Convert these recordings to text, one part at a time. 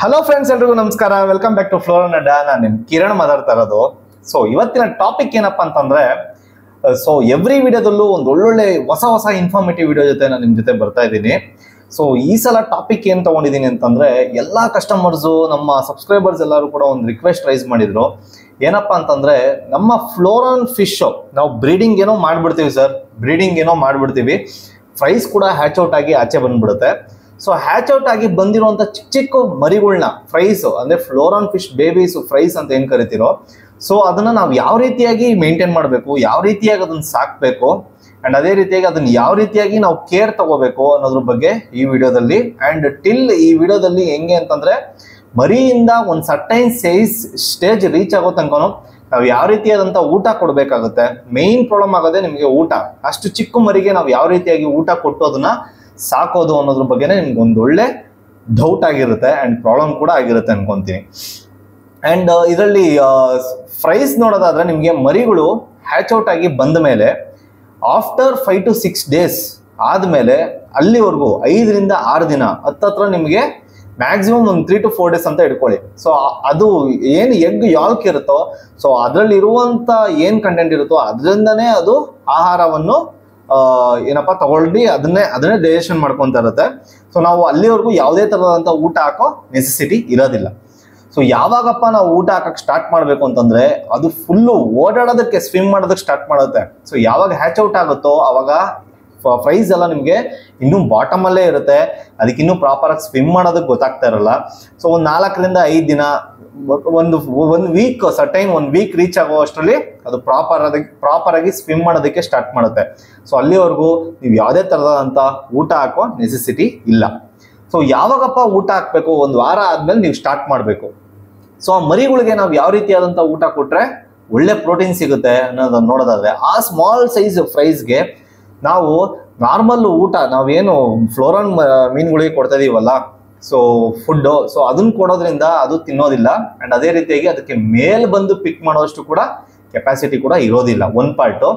Hello friends, ಎಲ್ರಿಗೂ ನಮಸ್ಕಾರ. Welcome back to ಫ್ಲೋರನ್ ಅಡ್ಡಾ. ನಾನು ನಿಮ್ ಕಿರಣ್ ಮಾತಾಡ್ತಾ ಇರೋದು. ಸೊ ಇವತ್ತಿನ ಟಾಪಿಕ್ ಏನಪ್ಪಾ ಅಂತಂದ್ರೆ, ಸೊ ಎವ್ರಿ ವಿಡಿಯೋದಲ್ಲೂ ಒಂದು ಒಳ್ಳೊಳ್ಳೆ ಹೊಸ ಇನ್ಫಾರ್ಮೇಟಿವ್ ವಿಡಿಯೋ ಜೊತೆ ನಾನು ನಿಮ್ ಜೊತೆ ಬರ್ತಾ ಇದ್ದೀನಿ. ಸೊ ಈ ಸಲ ಟಾಪಿಕ್ ಏನ್ ತಗೊಂಡಿದ್ದೀನಿ ಅಂತಂದ್ರೆ, ಎಲ್ಲಾ ಕಸ್ಟಮರ್ಸು, ನಮ್ಮ ಸಬ್ಸ್ಕ್ರೈಬರ್ಸ್ ಎಲ್ಲರೂ ಕೂಡ ಒಂದು ರಿಕ್ವೆಸ್ಟ್ ರೈಸ್ ಮಾಡಿದ್ರು. ಏನಪ್ಪಾ ಅಂತಂದ್ರೆ, ನಮ್ಮ ಫ್ಲೋರನ್ ಫಿಶ್ ನಾವು ಬ್ರೀಡಿಂಗ್ ಏನೋ ಮಾಡ್ಬಿಡ್ತೀವಿ ಸರ್, ಫ್ರೈಸ್ ಕೂಡ ಹ್ಯಾಚ್ ಔಟ್ ಆಗಿ ಆಚೆ ಬಂದ್ಬಿಡುತ್ತೆ. ಸೊ ಹ್ಯಾಚ್ ಔಟ್ ಆಗಿ ಬಂದಿರುವಂತ ಚಿಕ್ಕ ಚಿಕ್ಕ ಮರಿಗಳನ್ನ ಫ್ರೈಸ್ ಅಂದ್ರೆ ಫ್ಲೋರನ್ ಫಿಶ್ ಬೇಬೀಸ್ ಫ್ರೈಸ್ ಅಂತ ಏನ್ ಕರಿತೀರೋ, ಸೊ ಅದನ್ನ ನಾವು ಯಾವ ರೀತಿಯಾಗಿ ಮೇಂಟೈನ್ ಮಾಡಬೇಕು, ಯಾವ ರೀತಿಯಾಗಿ ಅದನ್ನ ಸಾಕ್ಬೇಕು, ಅಂಡ್ ಅದೇ ರೀತಿಯಾಗಿ ಅದನ್ನ ಯಾವ ರೀತಿಯಾಗಿ ನಾವು ಕೇರ್ ತಗೋಬೇಕು ಅನ್ನೋದ್ರ ಬಗ್ಗೆ ಈ ವಿಡಿಯೋದಲ್ಲಿ. ಅಂಡ್ ಈ ವಿಡಿಯೋದಲ್ಲಿ ಹೆಂಗೆ ಅಂತಂದ್ರೆ, ಮರಿಯಿಂದ ಒಂದು ಸರ್ಟೈನ್ ಸ್ಟೇಜ್ ರೀಚ್ ಆಗೋ ತನಕ ನಾವು ಯಾವ ರೀತಿಯಾದಂತ ಊಟ ಕೊಡ್ಬೇಕಾಗುತ್ತೆ. ಮೇನ್ ಪ್ರಾಬ್ಲಮ್ ಆಗೋದೇ ನಿಮಗೆ ಊಟ. ಅಷ್ಟು ಚಿಕ್ಕ ಮರಿಗೆ ನಾವು ಯಾವ ರೀತಿಯಾಗಿ ಊಟ ಕೊಟ್ಟು ಅದನ್ನ ಸಾಕೋದು ಅನ್ನೋದ್ರ ಬಗ್ಗೆನೇ ನಿಮ್ಗೆ ಒಂದು ಒಳ್ಳೆ ಡೌಟ್ ಆಗಿರುತ್ತೆ ಅಂಡ್ ಪ್ರಾಬ್ಲಮ್ ಕೂಡ ಆಗಿರುತ್ತೆ ಅನ್ಕೊಂತೀನಿ. ಅಂಡ್ ಇದರಲ್ಲಿ ಫ್ರೈಸ್ ನೋಡೋದಾದ್ರೆ, ನಿಮಗೆ ಮರಿಗಳು ಹ್ಯಾಚ್ ಔಟ್ ಆಗಿ ಬಂದ ಮೇಲೆ ಆಫ್ಟರ್ 5 to 6 days ಆದ್ಮೇಲೆ ಅಲ್ಲಿವರೆಗೂ 5 ರಿಂದ 6 ದಿನ ಹತ್ತತ್ರ ನಿಮಗೆ ಮ್ಯಾಕ್ಸಿಮಮ್ ಒಂದು 3 to 4 days ಅಂತ ಇಟ್ಕೊಳ್ಳಿ. ಸೊ ಅದು ಏನು ಎಗ್ ಯಾಲ್ಕ್ ಇರುತ್ತೋ, ಸೊ ಅದರಲ್ಲಿ ಇರುವಂತ ಏನ್ ಕಂಟೆಂಟ್ ಇರುತ್ತೋ ಅದರಿಂದನೇ ಅದು ಆಹಾರವನ್ನು ಏನಪ್ಪಾ ತಗೊಳ್ಳಿ ಅದನ್ನೇ ಡೈಜೆಷನ್ ಮಾಡ್ಕೊಂತ ಇರುತ್ತೆ. ಸೊ ನಾವು ಅಲ್ಲಿವರೆಗೂ ಯಾವುದೇ ತರದಂತ ಊಟ ಹಾಕೋ ನೆಸೆಸಿಟಿ ಇರೋದಿಲ್ಲ. ಸೊ ಯಾವಾಗಪ್ಪ ನಾವು ಊಟ ಹಾಕಕ್ ಸ್ಟಾರ್ಟ್ ಮಾಡ್ಬೇಕು ಅಂತಂದ್ರೆ, ಅದು ಫುಲ್ಲು ಓಡಾಡೋದಕ್ಕೆ ಸ್ವಿಮ್ ಮಾಡೋದಕ್ಕೆ ಸ್ಟಾರ್ಟ್ ಮಾಡುತ್ತೆ. ಸೊ ಯಾವಾಗ ಹ್ಯಾಚ್ ಔಟ್ ಆಗುತ್ತೋ ಅವಾಗ ಫ್ರೈಸ್ ಎಲ್ಲ ನಿಮಗೆ ಇನ್ನೂ ಬಾಟಮ್ ಅಲ್ಲೇ ಇರುತ್ತೆ, ಅದಕ್ಕೆ ಇನ್ನೂ ಪ್ರಾಪರ್ ಆಗಿ ಸ್ವಿಮ್ ಮಾಡೋದಕ್ಕೆ ಗೊತ್ತಾಗ್ತಾ ಇರಲ್ಲ. ಸೊ ಒಂದು 4 ರಿಂದ 5 ದಿನ, ಒಂದು ವೀಕ್, ಸರ್ಟೈನ್ 1 ವೀಕ್ ರೀಚ್ ಆಗೋ ಅಷ್ಟರಲ್ಲಿ ಅದು ಪ್ರಾಪರ್ ಆಗಿ ಸ್ವಿಮ್ ಮಾಡೋದಕ್ಕೆ ಸ್ಟಾರ್ಟ್ ಮಾಡುತ್ತೆ. ಸೊ ಅಲ್ಲಿವರೆಗೂ ನೀವು ಯಾವುದೇ ತರದಂತ ಊಟ ಹಾಕೋ ನೆಸೆಸಿಟಿ ಇಲ್ಲ. ಸೊ ಯಾವಾಗಪ್ಪ ಊಟ ಹಾಕ್ಬೇಕು, 1 ವಾರ ಆದ್ಮೇಲೆ ನೀವು ಸ್ಟಾರ್ಟ್ ಮಾಡಬೇಕು. ಸೊ ಆ ಮರಿಗಳಿಗೆ ನಾವು ಯಾವ ರೀತಿಯಾದಂತ ಊಟ ಕೊಟ್ರೆ ಒಳ್ಳೆ ಪ್ರೋಟೀನ್ ಸಿಗುತ್ತೆ ಅನ್ನೋದನ್ನ ನೋಡೋದಾದ್ರೆ, ಆ ಸ್ಮಾಲ್ ಸೈಜ್ ಫ್ರೈಸ್ಗೆ ನಾವು ನಾರ್ಮಲ್ ಊಟ, ನಾವೇನು ಫ್ಲೋರನ್ ಮೀನುಗಳಿಗೆ ಕೊಡ್ತಾ ಇದೀವಲ್ಲ, ಸೊ ಫುಡ್, ಸೊ ಅದನ್ನ ಕೊಡೋದ್ರಿಂದ ಅದು ತಿನ್ನೋದಿಲ್ಲ. ಅಂಡ್ ಅದೇ ರೀತಿಯಾಗಿ ಅದಕ್ಕೆ ಮೇಲ್ ಬಂದು ಪಿಕ್ ಮಾಡೋಷ್ಟು ಕೂಡ ಕೆಪಾಸಿಟಿ ಕೂಡ ಇರೋದಿಲ್ಲ, ಒಂದು ಪಾರ್ಟು.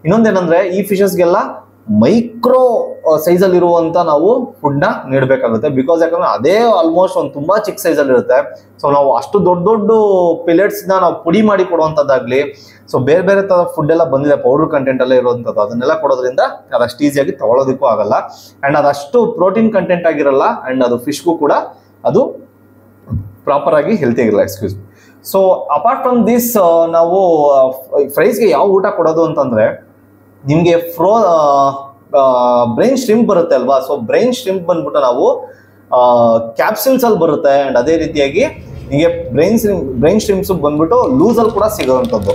ಇನ್ನೊಂದೇನಂದ್ರೆ, ಈ ಫಿಶಸ್ಗೆಲ್ಲ ಮೈಕ್ರೋ ಸೈಜಲ್ಲಿ ಇರುವಂತ ನಾವು ಫುಡ್ ನ ನೀಡಬೇಕಾಗುತ್ತೆ. ಬಿಕಾಸ್ ಯಾಕಂದ್ರೆ ಅದೇ ಆಲ್ಮೋಸ್ಟ್ ಒಂದು ತುಂಬಾ ಚಿಕ್ಕ ಸೈಜಲ್ಲಿ ಇರುತ್ತೆ. ಸೊ ನಾವು ಅಷ್ಟು ದೊಡ್ಡ ಪಿಲೆಟ್ಸ್ ನ ನಾವು ಪುಡಿ ಮಾಡಿ ಕೊಡುವಂತದ್ದಾಗ್ಲಿ, ಸೊ ಬೇರೆ ತರ ಫುಡ್ ಎಲ್ಲ ಬಂದಿದೆ, ಪೌಡರ್ ಕಂಟೆಂಟ್ ಎಲ್ಲ ಇರುವಂತದ್ದು, ಅದನ್ನೆಲ್ಲ ಕೊಡೋದ್ರಿಂದ ಅದಷ್ಟು ಈಸಿಯಾಗಿ ತಗೊಳ್ಳೋದಕ್ಕೂ ಆಗಲ್ಲ. ಅಂಡ್ ಅದಷ್ಟು ಪ್ರೋಟೀನ್ ಕಂಟೆಂಟ್ ಆಗಿರಲ್ಲ. ಅಂಡ್ ಅದು ಫಿಶ್ಗೂ ಕೂಡ ಅದು ಪ್ರಾಪರ್ ಆಗಿ ಹೆಲ್ತಿ ಆಗಿರಲ್ಲ. Excuse. So apart from this, ನಾವು ಫ್ರೈಸ್ಗೆ ಯಾವ ಊಟ ಕೊಡೋದು ಅಂತಂದ್ರೆ, ನಿಮ್ಗೆ ಬ್ರೈನ್ ಶ್ರಿಂಪ್ ಬರುತ್ತೆ ಅಲ್ವಾ. ಸೊ ಬ್ರೈನ್ ಶ್ರಿಂಪ್ ಬಂದ್ಬಿಟ್ಟು ನಾವು ಕ್ಯಾಪ್ಸೂಲ್ಸ್ ಅಲ್ಲಿ ಬರುತ್ತೆ. ಅಂಡ್ ಅದೇ ರೀತಿಯಾಗಿ ನಿಮಗೆ ಬ್ರೈನ್ ಶ್ರಿಂಪ್ಸ್ ಬಂದ್ಬಿಟ್ಟು ಲೂಸ್ ಅಲ್ಲಿ ಕೂಡ ಸಿಗೋವಂಥದ್ದು.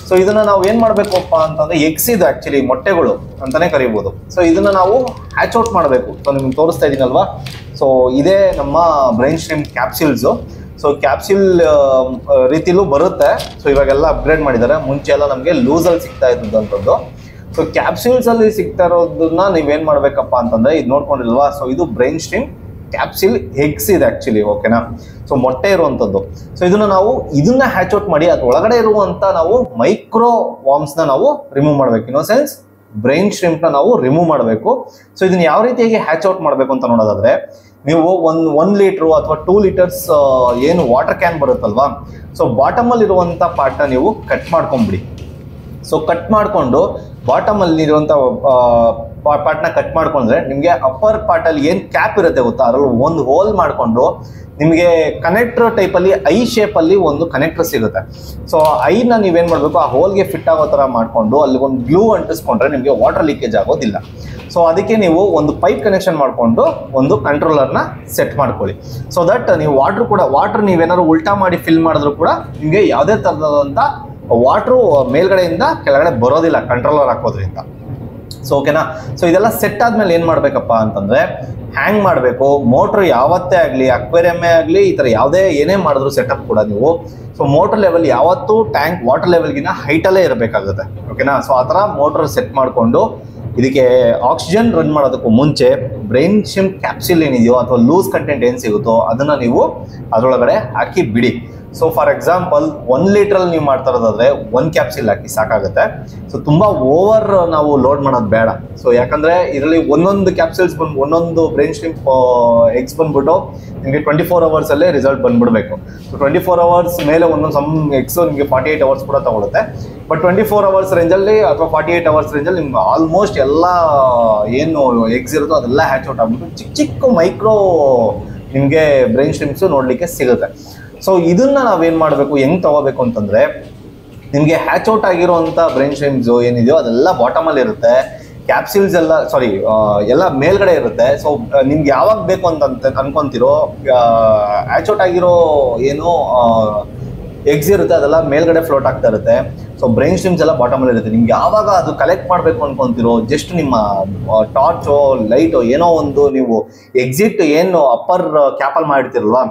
ಸೊ ಇದನ್ನ ನಾವು ಏನ್ ಮಾಡ್ಬೇಕಪ್ಪ ಅಂತಂದ್ರೆ, ಎಗ್ಸ್ ಇದು ಆಕ್ಚುಲಿ ಮೊಟ್ಟೆಗಳು ಅಂತಾನೆ ಕರಿಬಹುದು. ಸೊ ಇದನ್ನ ನಾವು ಹ್ಯಾಚ್ ಔಟ್ ಮಾಡಬೇಕು. ಸೊ ನಿಮ್ಗೆ ತೋರಿಸ್ತಾ ಇದೀನಲ್ವಾ, ಸೊ ಇದೇ ನಮ್ಮ brain shrimp capsules. So capsule ರೀತಿಲೂ ಬರುತ್ತೆ. ಸೊ ಇವಾಗೆಲ್ಲ ಅಪ್ಗ್ರೇಡ್ ಮಾಡಿದ್ದಾರೆ. ಮುಂಚೆ ಎಲ್ಲ ನಮಗೆ ಲೂಸ್ ಅಲ್ಲಿ ಸಿಗ್ತಾ ಇದ್ದಂಥದ್ದು. ಸೊ ಕ್ಯಾಪ್ಸೂಲ್ಸ್ ಅಲ್ಲಿ ಸಿಗ್ತಾ ಇರೋದನ್ನ ನೀವೇನ್ ಮಾಡ್ಬೇಕಪ್ಪ ಅಂತಂದ್ರೆ, ಇದು ನೋಡ್ಕೊಂಡಿಲ್ವಾ, ಸೊ ಇದು ಬ್ರೈನ್ ಸ್ಟ್ರೀಮ್ ಕ್ಯಾಪ್ಸೂಲ್ ಎಗ್ಸ್ ಇದೆ ಆಕ್ಚುಲಿ, ಓಕೆನಾ. ಸೊ ಮೊಟ್ಟೆ ಇರುವಂತದ್ದು. ಸೊ ಇದನ್ನ ಹ್ಯಾಚ್ ಔಟ್ ಮಾಡಿ ಅದ್ರ ಒಳಗಡೆ ಇರುವಂತ ನಾವು ಮೈಕ್ರೋ ವಾರ್ಮ್ಸ್ ನ ನಾವು ರಿಮೂವ್ ಮಾಡ್ಬೇಕು. ಇನ್ ಸೆನ್ಸ್ ಬ್ರೈನ್ ಶ್ರಿಂಪ್ ನ ನಾವು ರಿಮೂವ್ ಮಾಡಬೇಕು. ಸೊ ಇದನ್ನ ಯಾವ ರೀತಿಯಾಗಿ ಹ್ಯಾಚ್ ಔಟ್ ಮಾಡ್ಬೇಕು ಅಂತ ನೋಡೋದಾದ್ರೆ, ನೀವು 1 ಲೀಟರ್ ಅಥವಾ 2 ಲೀಟರ್ಸ್ ಏನು ವಾಟರ್ ಕ್ಯಾನ್ ಬರುತ್ತಲ್ವಾ, ಸೊ ಬಾಟಮ್ ಅಲ್ಲಿ ಇರುವಂತ ಪಾರ್ಟ್ ನ ನೀವು ಕಟ್ ಮಾಡ್ಕೊಂಡ್ಬಿಡಿ. ಸೊ ಕಟ್ ಮಾಡ್ಕೊಂಡು ಬಾಟಮ್ ಅಲ್ಲಿ ಇರುವಂತ ಪಾರ್ಟ್ ನ ಕಟ್ ಮಾಡ್ಕೊಂಡ್ರೆ, ನಿಮ್ಗೆ ಅಪ್ಪರ್ ಪಾರ್ಟ್ ಅಲ್ಲಿ ಏನ್ ಕ್ಯಾಪ್ ಇರುತ್ತೆ ಗೊತ್ತಾ, ಅದ್ರಲ್ಲಿ ಒಂದು ಹೋಲ್ ಮಾಡ್ಕೊಂಡು ನಿಮಗೆ ಕನೆಕ್ಟರ್ ಟೈಪ್ ಅಲ್ಲಿ ಐ ಶೇಪ್ ಅಲ್ಲಿ ಒಂದು ಕನೆಕ್ಟರ್ ಸಿಗುತ್ತೆ. ಸೊ ಐನ ನೀವೇನ್ ಮಾಡ್ಬೇಕು, ಆ ಹೋಲ್ಗೆ ಫಿಟ್ ಆಗೋ ತರ ಮಾಡ್ಕೊಂಡು ಅಲ್ಲಿ ಒಂದು ಗ್ಲೂ ಅಂಟಿಸ್ಕೊಂಡ್ರೆ ನಿಮ್ಗೆ ವಾಟರ್ ಲೀಕೇಜ್ ಆಗೋದಿಲ್ಲ. ಸೊ ಅದಕ್ಕೆ ನೀವು ಒಂದು ಪೈಪ್ ಕನೆಕ್ಷನ್ ಮಾಡ್ಕೊಂಡು ಒಂದು ಕಂಟ್ರೋಲರ್ನ ಸೆಟ್ ಮಾಡ್ಕೊಳ್ಳಿ. ಸೊ ದಟ್ ನೀವು ವಾಟರ್ ನೀವೇನಾದ್ರು ಉಲ್ಟಾ ಮಾಡಿ ಫಿಲ್ ಮಾಡಿದ್ರು ಕೂಡ ನಿಮ್ಗೆ ಯಾವುದೇ ತರದಂತ ವಾಟರ್ ಮೇಲ್ಗಡೆಯಿಂದ ಕೆಳಗಡೆ ಬರೋದಿಲ್ಲ ಕಂಟ್ರೋಲರ್ ಹಾಕೋದ್ರಿಂದ. ಸೊ ಓಕೆನಾ. ಸೊ ಇದೆಲ್ಲ ಸೆಟ್ ಆದ್ಮೇಲೆ ಏನ್ ಮಾಡ್ಬೇಕಪ್ಪ ಅಂತಂದ್ರೆ, ಹ್ಯಾಂಗ್ ಮಾಡಬೇಕು. ಮೋಟರ್ ಯಾವತ್ತೇ ಆಗಲಿ, ಅಕ್ವೇರಿಯಮ್ಮೇ ಆಗಲಿ, ಈ ತರ ಏನೇ ಮಾಡಿದ್ರು ಸೆಟಪ್ ಕೂಡ ನೀವು, ಸೊ ಮೋಟರ್ ಲೆವೆಲ್ ಯಾವತ್ತೂ ಟ್ಯಾಂಕ್ ವಾಟರ್ ಲೆವೆಲ್ಗಿನ ಹೈಟಲ್ಲೇ ಇರಬೇಕಾಗುತ್ತೆ, ಓಕೆನಾ. ಸೊ ಆ ಥರ ಮೋಟರ್ ಸೆಟ್ ಮಾಡಿಕೊಂಡು ಇದಕ್ಕೆ ಆಕ್ಸಿಜನ್ ರನ್ ಮಾಡೋದಕ್ಕೂ ಮುಂಚೆ ಬ್ರೈನ್ ಶಿಂಪ್ ಕ್ಯಾಪ್ಸಿಲ್ ಏನಿದೆಯೋ ಅಥವಾ ಲೂಸ್ ಕಂಟೆಂಟ್ ಏನು ಸಿಗುತ್ತೋ ಅದನ್ನ ನೀವು ಅದರೊಳಗಡೆ ಹಾಕಿ ಬಿಡಿ. ಸೊ ಫಾರ್ ಎಕ್ಸಾಂಪಲ್ 1 ಲೀಟ್ರಲ್ಲಿ ನೀವು ಮಾಡ್ತಾ ಇರೋದಾದ್ರೆ 1 ಕ್ಯಾಪ್ಸಿಲ್ ಹಾಕಿ ಸಾಕಾಗುತ್ತೆ. ಸೊ ತುಂಬಾ ಓವರ್ ನಾವು ಲೋಡ್ ಮಾಡೋದು ಬೇಡ. ಸೊ ಯಾಕಂದ್ರೆ ಇದರಲ್ಲಿ ಒಂದೊಂದು ಕ್ಯಾಪ್ಸಿಲ್ಸ್ ಒಂದೊಂದು ಬ್ರೈನ್ ಶಿಂಪ್ ಎಗ್ಸ್ ಬಂದ್ಬಿಟ್ಟು ನಿಮಗೆ 24 hours ಅಲ್ಲೇ ರಿಸಲ್ಟ್ ಬಂದ್ಬಿಡ್ಬೇಕು. ಸೊ 24 hours ಮೇಲೆ ಒಂದೊಂದು ಸಮ್ ಎಗ್ಸ್ ನಿಮಗೆ 48 hours ಕೂಡ ತಗೊಳುತ್ತೆ. ಬಟ್ 24 hours ರೇಂಜಲ್ಲಿ ಅಥವಾ 48 hours ರೇಂಜಲ್ಲಿ ನಿಮ್ಗೆ ಆಲ್ಮೋಸ್ಟ್ ಎಲ್ಲ ಏನು ಎಗ್ಸ್ ಇರುತ್ತೋ ಅದೆಲ್ಲ ಹ್ಯಾಚ್ ಔಟ್ ಆಗ್ಬಿಟ್ಟು ಚಿಕ್ಕ ಚಿಕ್ಕ ಮೈಕ್ರೋ ನಿಮಗೆ ಬ್ರೈನ್ ಶಿಂಪ್ಸ್ ನೋಡ್ಲಿಕ್ಕೆ ಸಿಗುತ್ತೆ. ಸೊ ಇದನ್ನ ನಾವೇನ್ ಮಾಡಬೇಕು, ಹೆಂಗ್ ತಗೋಬೇಕು ಅಂತಂದ್ರೆ, ನಿಮ್ಗೆ ಹ್ಯಾಚ್ ಔಟ್ ಆಗಿರುವಂತ ಬ್ರೈನ್ ಶಿಂಪ್ಸ್ ಏನಿದೆಯೋ ಅದೆಲ್ಲ ಬಾಟಮ್ ಅಲ್ಲಿ ಇರುತ್ತೆ, ಕ್ಯಾಪ್ಸಿಲ್ಸ್ ಎಲ್ಲ ಎಲ್ಲ ಮೇಲ್ಗಡೆ ಇರುತ್ತೆ. ಸೊ ನಿಮ್ಗೆ ಯಾವಾಗ ಬೇಕು ಅಂತ ಅನ್ಕೊಂತಿರೋ ಹ್ಯಾಚ್ ಔಟ್ ಆಗಿರೋ ಏನು ಎಗ್ಸ್ ಇರುತ್ತೆ ಅದೆಲ್ಲ ಮೇಲ್ಗಡೆ ಫ್ಲೋಟ್ ಆಗ್ತಾ ಇರುತ್ತೆ. ಸೊ ಬ್ರೈನ್ ಸ್ಟ್ರೀಮ್ಸ್ ಎಲ್ಲ ಬಾಟಮ್ ಅಲ್ಲಿ ಇರುತ್ತೆ. ನಿಮ್ಗೆ ಯಾವಾಗ ಅದು ಕಲೆಕ್ಟ್ ಮಾಡಬೇಕು ಅನ್ಕೊಂತಿರೋ ಜಸ್ಟ್ ನಿಮ್ಮ ಟಾರ್ಚೋ ಲೈಟೋ ಏನೋ ಒಂದು ನೀವು ಎಕ್ಸಿಟ್ ಏನು ಅಪ್ಪರ್ ಕ್ಯಾಪಲ್ಲಿ ಮಾಡಿರ್ತಿರಲ್ವಾ,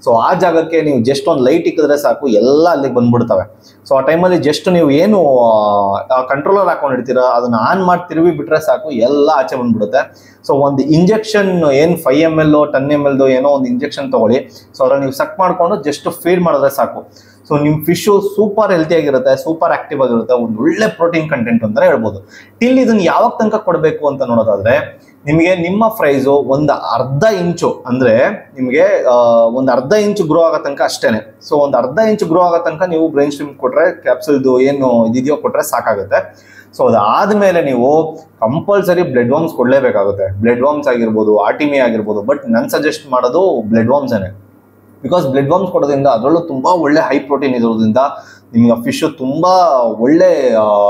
ಸೊ ಆ ಜಾಗಕ್ಕೆ ನೀವು ಜಸ್ಟ್ ಒಂದು ಲೈಟ್ ಇಕ್ಕಿದ್ರೆ ಸಾಕು ಎಲ್ಲ ಅಲ್ಲಿಗೆ ಬಂದ್ಬಿಡ್ತವೆ. ಸೊ ಆ ಟೈಮಲ್ಲಿ ಜಸ್ಟ್ ನೀವು ಏನು ಕಂಟ್ರೋಲರ್ ಹಾಕೊಂಡಿರ್ತೀರಾ ಅದನ್ನ ಆನ್ ಮಾಡಿ ತಿರುಗಿ ಬಿಟ್ರೆ ಸಾಕು ಎಲ್ಲ ಆಚೆ ಬಂದ್ಬಿಡುತ್ತೆ. ಸೊ ಒಂದು ಇಂಜೆಕ್ಷನ್ ಏನು 5 ml 10 ml ಏನೋ ಒಂದು ಇಂಜೆಕ್ಷನ್ ತಗೊಳ್ಳಿ. ಸೊ ಅದ್ರಲ್ಲಿ ನೀವು ಸಕ್ ಮಾಡ್ಕೊಂಡು ಜಸ್ಟ್ ಫೀಡ್ ಮಾಡಿದ್ರೆ ಸಾಕು. ಸೊ ನಿಮ್ಮ ಫಿಶು ಸೂಪರ್ ಹೆಲ್ತಿ ಆಗಿರುತ್ತೆ, ಸೂಪರ್ ಆಕ್ಟಿವ್ ಆಗಿರುತ್ತೆ, ಒಂದು ಒಳ್ಳೆ ಪ್ರೋಟೀನ್ ಕಂಟೆಂಟ್ ಅಂತಾನೆ ಹೇಳ್ಬೋದು. ಟಿಲ್ ಇದನ್ನ ಯಾವಾಗ ತನಕ ಕೊಡಬೇಕು ಅಂತ ನೋಡೋದಾದ್ರೆ, ನಿಮಗೆ ನಿಮ್ಮ ಫ್ರೈಸು ಒಂದು ಅರ್ಧ ಇಂಚು ಅಂದ್ರೆ ನಿಮಗೆ ಒಂದು ಅರ್ಧ ಇಂಚು ಗ್ರೋ ಆಗೋ ತನಕ ಅಷ್ಟೇನೆ. ಸೊ ಒಂದು ಅರ್ಧ ಇಂಚು ಗ್ರೋ ಆಗೋ ತನಕ ನೀವು ಬ್ರೈನ್ ಸ್ಟ್ರೀಮ್ ಕೊಟ್ರೆ, ಕ್ಯಾಪ್ಸುಲ್ದು ಏನು ಇದಿದೆಯೋ ಕೊಟ್ರೆ ಸಾಕಾಗುತ್ತೆ. ಸೊ ಅದಾದ್ಮೇಲೆ ನೀವು ಕಂಪಲ್ಸರಿ ಬ್ಲಡ್ ವಾರ್ಮ್ಸ್ ಕೊಡ್ಲೇಬೇಕಾಗುತ್ತೆ. ಬ್ಲಡ್ ವಾರ್ಮ್ಸ್ ಆಗಿರ್ಬೋದು, ಆರ್ಟಿಮಿ ಆಗಿರ್ಬೋದು, ಬಟ್ ನಾನು ಸಜೆಸ್ಟ್ ಮಾಡೋದು ಬ್ಲಡ್ ವಾರ್ಮ್ಸೇನೆ. ಬಿಕಾಸ್ ಬ್ಲಡ್ ವಾರ್ಮ್ಸ್ ಕೊಡೋದ್ರಿಂದ ಅದರಲ್ಲೂ ತುಂಬಾ ಒಳ್ಳೆ ಹೈ ಪ್ರೋಟೀನ್ ಇರೋದ್ರಿಂದ ನಿಮ್ಗೆ ಫಿಶ್ ತುಂಬಾ ಒಳ್ಳೆ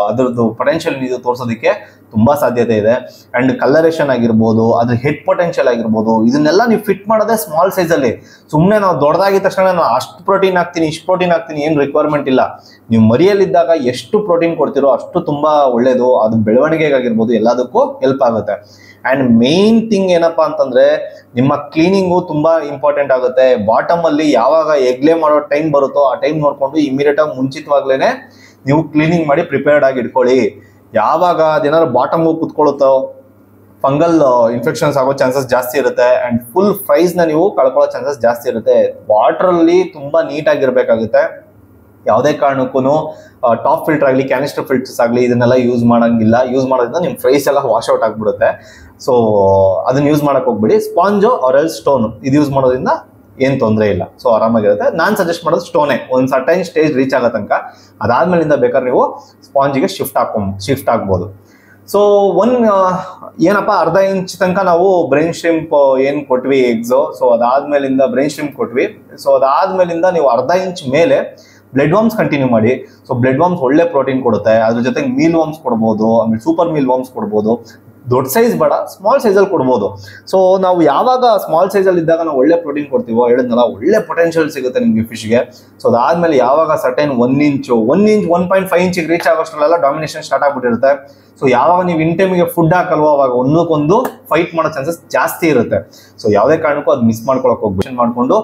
ಅದರದ್ದು ಪೊಟೆನ್ಷಿಯಲ್ ಇದು ತೋರಿಸೋದಕ್ಕೆ ತುಂಬಾ ಸಾಧ್ಯತೆ ಇದೆ. ಅಂಡ್ ಕಲರೇಷನ್ ಆಗಿರ್ಬೋದು, ಅದ್ರ ಹೆಡ್ ಪೊಟೆನ್ಷಿಯಲ್ ಆಗಿರ್ಬೋದು, ಇದನ್ನೆಲ್ಲ ನೀವು ಫಿಟ್ ಮಾಡೋದೇ ಸ್ಮಾಲ್ ಸೈಜಲ್ಲಿ. ಸುಮ್ಮನೆ ನಾವು ದೊಡ್ಡದಾಗಿದ್ದ ತಕ್ಷಣ ನಾನು ಅಷ್ಟು ಪ್ರೋಟೀನ್ ಹಾಕ್ತೀನಿ ಇಷ್ಟು ಪ್ರೋಟೀನ್ ಹಾಕ್ತೀನಿ ಏನು ರಿಕ್ವೈರ್ಮೆಂಟ್ ಇಲ್ಲ. ನೀವು ಮರಿಯಲ್ಲಿದ್ದಾಗ ಎಷ್ಟು ಪ್ರೋಟೀನ್ ಕೊಡ್ತೀರೋ ಅಷ್ಟು ತುಂಬಾ ಒಳ್ಳೇದು. ಅದು ಬೆಳವಣಿಗೆಗಾಗಿರ್ಬೋದು ಎಲ್ಲದಕ್ಕೂ ಹೆಲ್ಪ್ ಆಗುತ್ತೆ. ಅಂಡ್ ಮೇನ್ ಥಿಂಗ್ ಏನಪ್ಪಾ ಅಂತಂದ್ರೆ ನಿಮ್ಮ ಕ್ಲೀನಿಂಗು ತುಂಬಾ ಇಂಪಾರ್ಟೆಂಟ್ ಆಗುತ್ತೆ. ಬಾಟಮ್ ಅಲ್ಲಿ ಯಾವಾಗ ಎಗ್ಲೇ ಮಾಡೋ ಟೈಮ್ ಬರುತ್ತೋ ಆ ಟೈಮ್ ನೋಡ್ಕೊಂಡು ಇಮಿಡಿಯೇಟ್ ಆಗಿ ಮುಂಚಿತವಾಗ್ಲೇನೆ ನೀವು ಕ್ಲೀನಿಂಗ್ ಮಾಡಿ ಪ್ರಿಪೇರ್ಡ್ ಆಗಿ ಇಟ್ಕೊಳ್ಳಿ. ಯಾವಾಗ ಅದೇನಾದ್ರು ಬಾಟಮ್ ಕುತ್ಕೊಳ್ಳುತ್ತೋ ಫಂಗಲ್ ಇನ್ಫೆಕ್ಷನ್ಸ್ ಆಗೋ ಚಾನ್ಸಸ್ ಜಾಸ್ತಿ ಇರುತ್ತೆ. ಅಂಡ್ ಫುಲ್ ಫ್ರೈಸ್ ನ ನೀವು ಕಳ್ಕೊಳ್ಳೋ ಚಾನ್ಸಸ್ ಜಾಸ್ತಿ ಇರುತ್ತೆ. ವಾಟರ್ ಅಲ್ಲಿ ತುಂಬಾ ನೀಟಾಗಿರ್ಬೇಕಾಗುತ್ತೆ. ಯಾವುದೇ ಕಾರಣಕ್ಕೂ ಟಾಪ್ ಫಿಲ್ಟರ್ ಆಗಲಿ ಕ್ಯಾನಿಸ್ಟರ್ ಫಿಲ್ಟರ್ಸ್ ಆಗಲಿ ಇದನ್ನೆಲ್ಲ ಯೂಸ್ ಮಾಡಂಗಿಲ್ಲ. ಯೂಸ್ ಮಾಡೋದ್ರಿಂದ ನಿಮ್ಮ ಫ್ರೈಸ್ ಎಲ್ಲ ವಾಶ್ ಔಟ್ ಆಗ್ಬಿಡುತ್ತೆ. ಸೊ ಅದನ್ನ ಯೂಸ್ ಮಾಡಕ್ ಹೋಗ್ಬಿಡಿ. ಸ್ಪಾಂಜು ಆರ್ ಎಲ್ ಸ್ಟೋನ್ ಇದು ಯೂಸ್ ಮಾಡೋದ್ರಿಂದ ಏನ್ ತೊಂದರೆ ಇಲ್ಲ. ಸೊ ಆರಾಮಾಗಿರುತ್ತೆ. ನಾನು ಸಜೆಸ್ಟ್ ಮಾಡೋದು ಸ್ಟೋನೇ ಒಂದು ಸರ್ಟೈನ್ ಸ್ಟೇಜ್ ರೀಚ್ ಆಗೋ ತನಕ. ಅದಾದ್ಮೇಲಿಂದ ಬೇಕಾದ್ರೆ ನೀವು ಸ್ಪಾಂಜಿಗೆ ಶಿಫ್ಟ್ ಆಗ್ಬೋದು. ಸೊ ಏನಪ್ಪ ಅರ್ಧ ಇಂಚ್ ತನಕ ನಾವು ಬ್ರೈನ್ ಸ್ಟ್ರೀಮ್ ಏನ್ ಕೊಟ್ವಿ ಎಗ್ಸು. ಸೊ ಅದಾದ್ಮೇಲಿಂದ ಬ್ರೈನ್ ಸ್ಟ್ರೀಮ್ ಕೊಟ್ವಿ. ಸೊ ಅದಾದ್ಮೇಲಿಂದ ನೀವು ಅರ್ಧ ಇಂಚ್ ಮೇಲೆ ಬ್ಲಡ್ ವಾರ್ಮ್ಸ್ ಕಂಟಿನ್ಯೂ ಮಾಡಿ. ಸೊ ಬ್ಲಡ್ ವಾರ್ಮ್ಸ್ ಒಳ್ಳೆ ಪ್ರೋಟೀನ್ ಕೊಡುತ್ತೆ. ಅದ್ರ ಜೊತೆಗೆ ಮೀಲ್ ವಾರ್ಮ್ಸ್ ಕೊಡ್ಬೋದು, ಆಮೇಲೆ ಸೂಪರ್ ಮೀಲ್ ವಾರ್ಮ್ಸ್ ಕೊಡ್ಬೋದು. ದೊಡ್ಡ ಸೈಜ್ ಬೇಡ, ಸ್ಮಾಲ್ ಸೈಜಲ್ಲಿ ಕೊಡ್ಬೋದು. ಸೊ ನಾವು ಯಾವಾಗ ಸ್ಮಾಲ್ ಸೈಜಲ್ಲಿ ಇದ್ದಾಗ ನಾವು ಒಳ್ಳೆ ಪ್ರೋಟೀನ್ ಕೊಡ್ತೀವೋ ಹೇಳಿದ್ನಲ್ಲ ಒಳ್ಳೆ ಪೊಟೆನ್ಷಿಯಲ್ ಸಿಗುತ್ತೆ ನಿಮಗೆ ಫಿಶ್ಗೆ. ಸೊ ಅದಾದ್ಮೇಲೆ ಯಾವಾಗ ಸರ್ಟೈನ್ 1 ಇಂಚು 1.5 ಇಂಚಿಗೆ ರೀಚ್ ಆಗೋಷ್ಟರಲ್ಲೆಲ್ಲ ಡಾಮಿನೇಷನ್ ಸ್ಟಾರ್ಟ್ ಆಗ್ಬಿಟ್ಟಿರುತ್ತೆ. ಸೊ ಯಾವಾಗ ನೀವು ಇನ್ ಟೈಮಿಗೆ ಫುಡ್ ಹಾಕಲ್ವೋ ಅವಾಗ ಒಂದಕ್ಕೊಂದು ಫೈಟ್ ಮಾಡೋ ಚಾನ್ಸಸ್ ಜಾಸ್ತಿ ಇರುತ್ತೆ. ಸೊ ಯಾವುದೇ ಕಾರಣಕ್ಕೂ ಅದು ಮಿಸ್ ಮಾಡ್ಕೊಳಕ್ ಹೋಗ್ಬಿಟ್ಟು ಮಾಡ್ಕೊಂಡು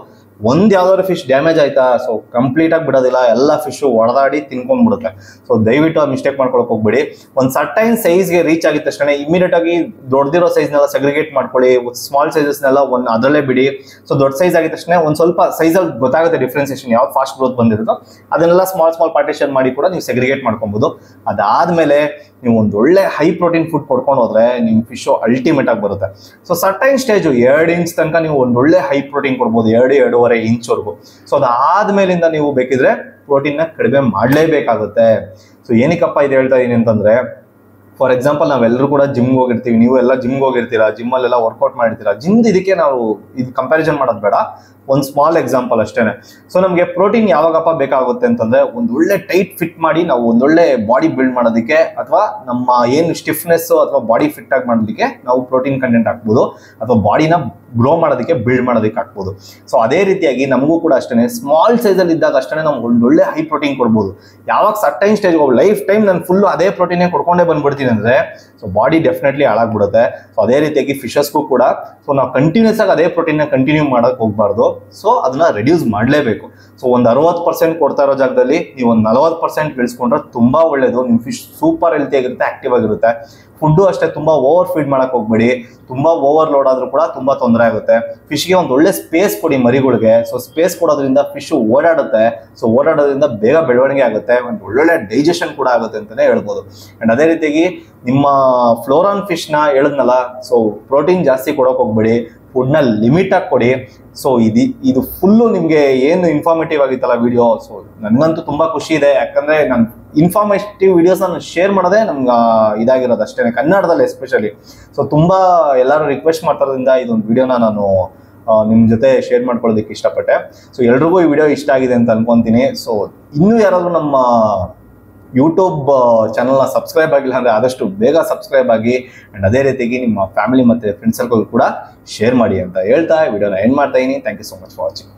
ಯಾವ್ದಾದ್ರು ಫಿಶ್ ಡ್ಯಾಮೇಜ್ ಆಯ್ತಾ, ಸೊ ಕಂಪ್ಲೀಟ್ ಆಗಿ ಬಿಡೋದಿಲ್ಲ, ಎಲ್ಲ ಫಿಶ್ ಹೊಡೆದಾಡಿ ತಿನ್ಕೊಂಡ್ಬಿಡುತ್ತೆ. ಸೊ ದಯವಿಟ್ಟು ಮಿಸ್ಟೇಕ್ ಮಾಡ್ಕೊಳಕ್ ಹೋಗ್ಬಿಡಿ. ಒಂದು ಸರ್ಟೈನ್ ಸೈಜ್ಗೆ ರೀಚ್ ಆಗಿದ ತಕ್ಷಣ ಇಮಿಡಿಯೇಟ್ ಆಗಿ ದೊಡ್ಡದಿರೋ ಸೈಜ್ನೆಲ್ಲ ಸೆಗ್ರಿಗೇಟ್ ಮಾಡ್ಕೊಳ್ಳಿ, ಸ್ಮಾಲ್ ಸೈಜಸ್ನೆಲ್ಲ ಅದರಲ್ಲೇ ಬಿಡಿ. ಸೊ ದೊಡ್ಡ ಸೈಜ್ ಆಗಿದ ತಕ್ಷಣ ಒಂದು ಸ್ವಲ್ಪ ಸೈಜಲ್ಲಿ ಗೊತ್ತಾಗುತ್ತೆ ಡಿಫ್ರೆನ್ಸಿಯೇಷನ್ ಯಾವ್ದು ಫಾಸ್ಟ್ ಗ್ರೋತ್ ಬಂದಿರುತ್ತೋ ಅದನ್ನೆಲ್ಲ ಸ್ಮಾಲ್ ಪಾರ್ಟಿಷನ್ ಮಾಡಿ ಕೂಡ ನೀವು ಸೆಗ್ರಿಗೇಟ್ ಮಾಡ್ಕೊಬಹುದು. ಅದಾದ್ಮೇಲೆ ನೀವು ಒಂದು ಒಳ್ಳೆ ಹೈ ಪ್ರೋಟೀನ್ ಫುಡ್ ಕೊಡ್ಕೊಂಡು ಹೋದ್ರೆ ನಿಮ್ಮ ಫಿಶ್ ಅಲ್ಟಿಮೇಟ್ ಆಗಿ ಬರುತ್ತೆ. ಸೊ ಸರ್ಟೈನ್ ಸ್ಟೇಜು 2 ಇಂಚ್ ತನಕ ನೀವು ಒಂದು ಒಳ್ಳೆ ಹೈ ಪ್ರೋಟೀನ್ ಕೊಡ್ಬೋದು, 2.5 ಇಂಚ್ವರೆಗೂ. ಸೊ ಅದಾದ್ಮೇಲಿಂದ ನೀವು ಬೇಕಿದ್ರೆ ಪ್ರೋಟೀನ್ ನ ಕಡಿಮೆ ಮಾಡಲೇಬೇಕಾಗುತ್ತೆ. ಸೊ ಏನಕ್ಕಪ್ಪ ಇದು ಹೇಳ್ತಾ ಇದೀನಿ ಅಂತಂದ್ರೆ, ಫಾರ್ ಎಕ್ಸಾಂಪಲ್ ನಾವೆಲ್ಲರೂ ಕೂಡ ಜಿಮ್ಗೆ ಹೋಗಿರ್ತೀವಿ, ನೀವು ಎಲ್ಲ ಜಿಮ್ಗೆ ಹೋಗಿರ್ತೀರಾ, ಜಿಮ್ಮಲ್ಲೆಲ್ಲ ವರ್ಕೌಟ್ ಮಾಡಿರ್ತೀರಾ. ಜಿಮ್ದು ಇದಕ್ಕೆ ನಾವು ಇದು ಕಂಪ್ಯಾರಿಸನ್ ಮಾಡೋದು ಬೇಡ, ಒಂದು ಸ್ಮಾಲ್ ಎಕ್ಸಾಂಪಲ್ ಅಷ್ಟೇನೆ. ಸೊ ನಮಗೆ ಪ್ರೋಟೀನ್ ಯಾವಾಗಪ್ಪ ಬೇಕಾಗುತ್ತೆ ಅಂತಂದ್ರೆ ಒಂದು ಒಳ್ಳೆ ಟೈಟ್ ಫಿಟ್ ಮಾಡಿ ನಾವು ಒಂದೊಳ್ಳೆ ಬಾಡಿ ಬಿಲ್ಡ್ ಮಾಡೋದಕ್ಕೆ ಅಥವಾ ನಮ್ಮ ಏನು ಸ್ಟಿಫ್ನೆಸ್ ಅಥವಾ ಬಾಡಿ ಫಿಟ್ ಆಗಿ ಮಾಡೋದಕ್ಕೆ ನಾವು ಪ್ರೋಟೀನ್ ಕಂಟೆಂಟ್ ಹಾಕ್ಬೋದು, ಅಥವಾ ಬಾಡಿನ ಗ್ರೋ ಮಾಡೋದಕ್ಕೆ ಬಿಲ್ಡ್ ಮಾಡೋದಕ್ಕೆ ಹಾಕ್ಬೋದು. ಸೊ ಅದೇ ರೀತಿಯಾಗಿ ನಮಗೂ ಕೂಡ ಅಷ್ಟೇ ಸ್ಮಾಲ್ ಸೈಜಲ್ಲಿ ಇದ್ದಾಗ ಅಷ್ಟೇ ನಮ್ಗೆ ಒಂದೊಳ್ಳೆ ಹೈ ಪ್ರೋಟೀನ್ ಕೊಡ್ಬೋದು. ಯಾವಾಗ ಸರ್ಟೈನ್ ಸ್ಟೇಜ್ ಲೈಫ್ ಟೈಮ್ ನಾನು ಫುಲ್ ಅದೇ ಪ್ರೋಟೀನೇ ಕೊಡ್ಕೊಂಡೇ ಬಂದ್ಬಿಡ್ತೀನಿ ಅಂದ್ರೆ ಸೊ ಬಾಡಿ ಡೆಫಿನೆಟ್ಲಿ ಹಾಳಾಗ್ಬಿಡುತ್ತೆ. ಸೊ ಅದೇ ರೀತಿಯಾಗಿ ಫಿಶಸ್ಗೂ ಕೂಡ ಸೊ ನಾವು ಕಂಟಿನ್ಯೂಸ್ ಆಗಿ ಅದೇ ಪ್ರೋಟೀನ್ ಕಂಟಿನ್ಯೂ ಮಾಡಕ್ ಹೋಗ್ಬಾರ್ದು. ಸೊ ಅದನ್ನ ರೆಡ್ಯೂಸ್ ಮಾಡಲೇಬೇಕು. ಸೊ ಒಂದು 60% ಕೊಡ್ತಾ ಇರೋ ಜಾಗದಲ್ಲಿ ನೀವು ಒಂದು 40% ಇಳಿಸ್ಕೊಂಡ್ರೆ ತುಂಬಾ ಒಳ್ಳೇದು. ನಿಮ್ ಫಿಶ್ ಸೂಪರ್ ಹೆಲ್ತಿ ಆಗಿರುತ್ತೆ, ಆಕ್ಟಿವ್ ಆಗಿರುತ್ತೆ. ಫುಡ್ಡು ಅಷ್ಟೇ ತುಂಬಾ ಓವರ್ ಫೀಡ್ ಮಾಡಕ್ ಹೋಗ್ಬೇಡಿ. ತುಂಬಾ ಓವರ್ ಲೋಡ್ ಆದ್ರೂ ಕೂಡ ತುಂಬಾ ತೊಂದರೆ ಆಗುತ್ತೆ. ಫಿಶ್ಗೆ ಒಂದು ಒಳ್ಳೆ ಸ್ಪೇಸ್ ಕೊಡಿ ಮರಿಗಳಿಗೆ. ಸೊ ಸ್ಪೇಸ್ ಕೊಡೋದ್ರಿಂದ ಫಿಶ್ ಓಡಾಡುತ್ತೆ. ಸೊ ಓಡಾಡೋದ್ರಿಂದ ಬೇಗ ಬೆಳವಣಿಗೆ ಆಗುತ್ತೆ, ಒಂದು ಒಳ್ಳೊಳ್ಳೆ ಡೈಜೆಷನ್ ಕೂಡ ಆಗುತ್ತೆ ಅಂತಾನೆ ಹೇಳ್ಬೋದು. ಅಂಡ್ ಅದೇ ರೀತಿಯಾಗಿ ನಿಮ್ಮ ಫ್ಲೋರಾನ್ ಫಿಶ್ ನ ಹೇಳಿದ್ನಲ್ಲ, ಸೊ ಪ್ರೋಟೀನ್ ಜಾಸ್ತಿ ಕೊಡೋಕೆ ಹೋಗ್ಬೇಡಿ, ಫುಡ್ನ ಲಿಮಿಟ್ ಆಗಿ ಕೊಡಿ. ಸೊ ಇದು ಫುಲ್ಲು ನಿಮಗೆ ಏನು ಇನ್ಫಾರ್ಮೇಟಿವ್ ಆಗಿತ್ತಲ್ಲ ವಿಡಿಯೋ, ಸೊ ನನಗಂತೂ ತುಂಬಾ ಖುಷಿ ಇದೆ. ಯಾಕಂದ್ರೆ ನಾನು ಇನ್ಫಾರ್ಮೇಟಿವ್ ವಿಡಿಯೋಸ್ ನಾನು ಶೇರ್ ಮಾಡೋದೇ ನಮ್ಗೆ ಇದಾಗಿರೋದು ಅಷ್ಟೇ, ಕನ್ನಡದಲ್ಲಿ ಎಸ್ಪೆಷಲಿ. ಸೊ ತುಂಬಾ ಎಲ್ಲರೂ ರಿಕ್ವೆಸ್ಟ್ ಮಾಡ್ತಾರೋದ್ರಿಂದ ಇದೊಂದು ವಿಡಿಯೋನ ನಾನು ನಿಮ್ಮ ಜೊತೆ ಶೇರ್ ಮಾಡ್ಕೊಳ್ಳೋದಕ್ಕೆ ಇಷ್ಟಪಟ್ಟೆ. ಸೊ ಎಲ್ರಿಗೂ ಈ ವಿಡಿಯೋ ಇಷ್ಟ ಆಗಿದೆ ಅಂತ ಅನ್ಕೊಂತೀನಿ. ಸೊ ಇನ್ನೂ ಯಾರಾದ್ರೂ ನಮ್ಮ ಯೂಟ್ಯೂಬ್ ಚಾನಲ್ನ ಸಬ್ಸ್ಕ್ರೈಬ್ ಆಗಿಲ್ಲ ಅಂದರೆ ಆದಷ್ಟು ಬೇಗ ಸಬ್ಸ್ಕ್ರೈಬ್ ಆಗಿ. ಆ್ಯಂಡ್ ಅದೇ ರೀತಿಯಾಗಿ ನಿಮ್ಮ ಫ್ಯಾಮಿಲಿ ಮತ್ತು ಫ್ರೆಂಡ್ ಸರ್ಕಲ್ ಕೂಡ ಶೇರ್ ಮಾಡಿ ಅಂತ ಹೇಳ್ತಾ ವಿಡಿಯೋನ ಎಂಡ್ ಮಾಡ್ತಾ ಇದ್ದೀನಿ. Thank you so much for watching.